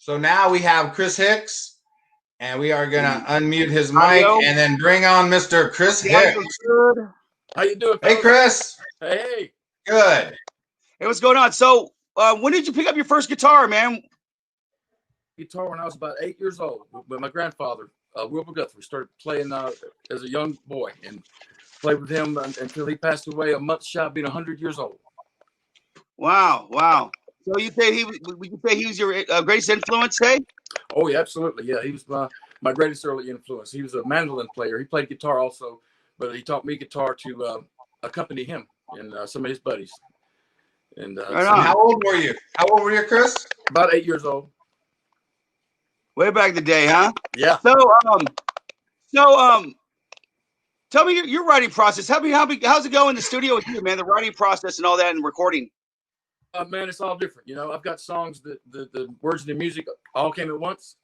So now we have Chris Hicks, and we are going to unmute his mic Audio. and then bring on Mr. Chris The audio Hicks. good. How you doing, Hey, fellas? Chris. Hey. Good. Hey, what's going on? So, when did you pick up your first guitar, man? Guitar when I was about 8 years old with my grandfather, Wilbur Guthrie. Started playing as a young boy and played with him until he passed away a month shy of being 100 years old. Wow. So you say would you say he was your greatest influence, hey? Oh, yeah, absolutely. Yeah, he was my greatest early influence. He was a mandolin player. He played guitar also, but he taught me guitar to accompany him and some of his buddies. And Right so on. how old were you? How old were you, Chris? About 8 years old. Way back in the day, huh? Yeah. So tell me your writing process. How's it going in the studio with you, man? The writing process and all that and recording. Man, it's all different. You know, I've got songs that the words and the music all came at once.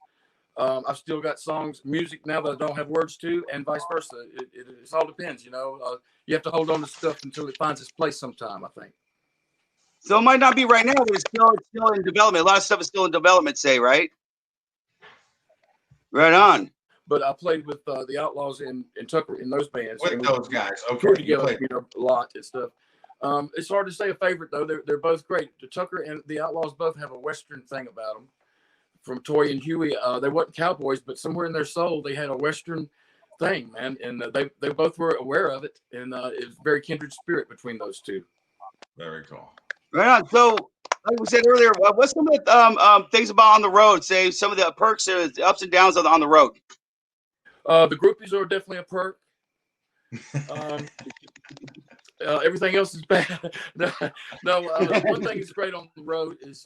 I've still got music now that I don't have words to, and vice versa. It all depends, you know. You have to hold on to stuff until it finds its place sometime, I think. So it might not be right now, but it's still in development. A lot of stuff is still in development, say, right? Right on. But I played with the Outlaws and Tucker in those bands. With those guys. Okay. Toured together, a lot and stuff. It's hard to say a favorite, though. They're both great. The Tucker and the Outlaws both have a Western thing about them. From Toy and Huey, they weren't cowboys, but somewhere in their soul, they had a Western thing, man. And they both were aware of it. And it was a very kindred spirit between those two. Very cool. Right on. So, like we said earlier, what's some of the things about on the road? Say some of the perks, the ups and downs on the road. The groupies are definitely a perk. Everything else is bad. No, one thing that's great on the road is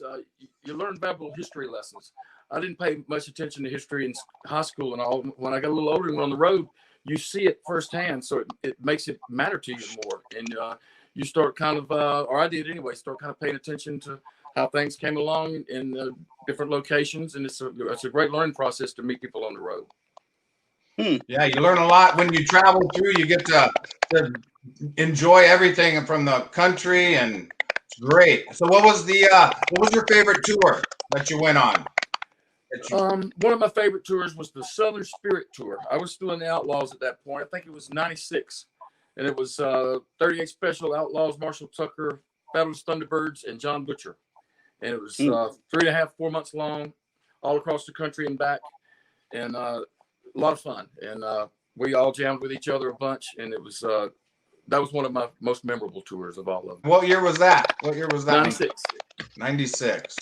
you learn valuable history lessons. I didn't pay much attention to history in high school and all. When I got a little older and went on the road, you see it firsthand, so it makes it matter to you more. And you start kind of, or I did anyway, start kind of paying attention to how things came along in different locations. And it's a great learning process to meet people on the road. Yeah, you learn a lot when you travel through. You get to enjoy everything from the country, and it's great. So, what was your favorite tour that you went on? One of my favorite tours was the Southern Spirit Tour. I was still in the Outlaws at that point. I think it was '96, and it was 38 Special Outlaws, Marshall Tucker, Fabulous Thunderbirds, and John Butcher. And it was 3.5, 4 months long, all across the country and back, and a lot of fun. And we all jammed with each other a bunch, and it was that was one of my most memorable tours of all of them. What year was that? 96. 96.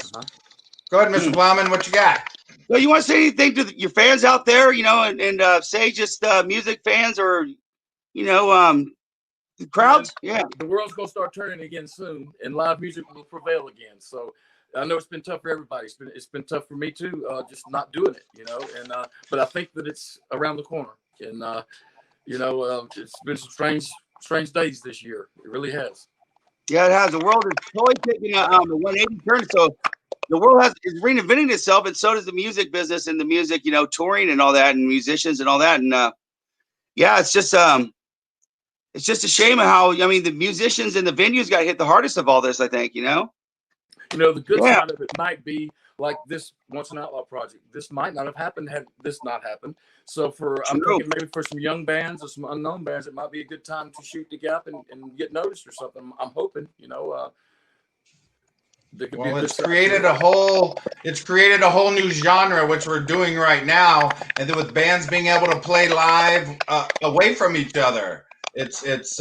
Go ahead, Mr. Plowman. What you got? So you want to say anything to your fans out there, you know, and say just music fans or, you know, the crowds? Yeah. The world's going to start turning again soon, and live music will prevail again. So I know it's been tough for everybody. It's been tough for me too, just not doing it, you know. And but I think that it's around the corner, and you know, it's been some strange days this year. It really has. Yeah, it has. The world is totally taking a 180 turn. So the world is reinventing itself, and so does the music business and the music, you know, touring and all that, and musicians and all that. And yeah, it's just a shame of how, I mean, the musicians and the venues got hit the hardest of all this, I think, you know. You know, the good side of it might be like this Once an Outlaw project. This might not have happened had this not happened. So I'm thinking maybe for some young bands or some unknown bands, it might be a good time to shoot the gap and get noticed or something. I'm hoping, you know. Well, it's created a whole new genre, which we're doing right now, and then with bands being able to play live away from each other, it's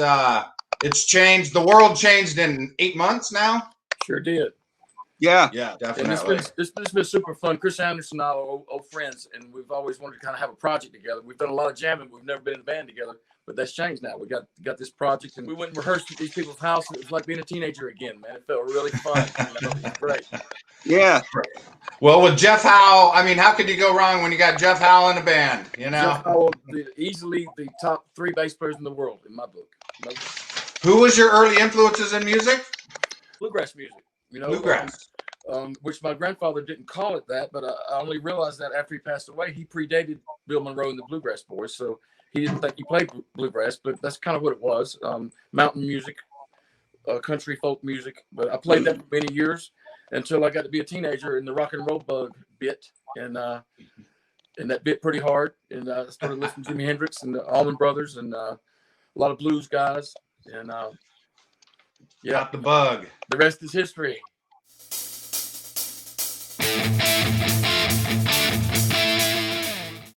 changed. The world changed in 8 months now. Sure did. Yeah, definitely. And it's been super fun. Chris Anderson and I are old friends, and we've always wanted to kind of have a project together. We've done a lot of jamming, but we've never been in a band together. But that's changed now. We got this project, and we went and rehearsed at these people's house. It was like being a teenager again, man. It felt really fun. You know, it was great. Yeah. Well, with Jeff Howell, I mean, how could you go wrong when you got Jeff Howell in a band? You know, Jeff Howell, easily the top 3 bass players in the world in my book. Who was your early influences in music? Bluegrass music. You know, bluegrass. Which my grandfather didn't call it that, but I only realized that after he passed away. He predated Bill Monroe and the Bluegrass Boys, so he didn't think he played bluegrass, but that's kind of what it was. Mountain music, country folk music. But I played that for many years, until I got to be a teenager, and the rock and roll bug bit, and that bit pretty hard. And I started listening to Jimi Hendrix and the Allman Brothers and a lot of blues guys. And Got the bug. The rest is history.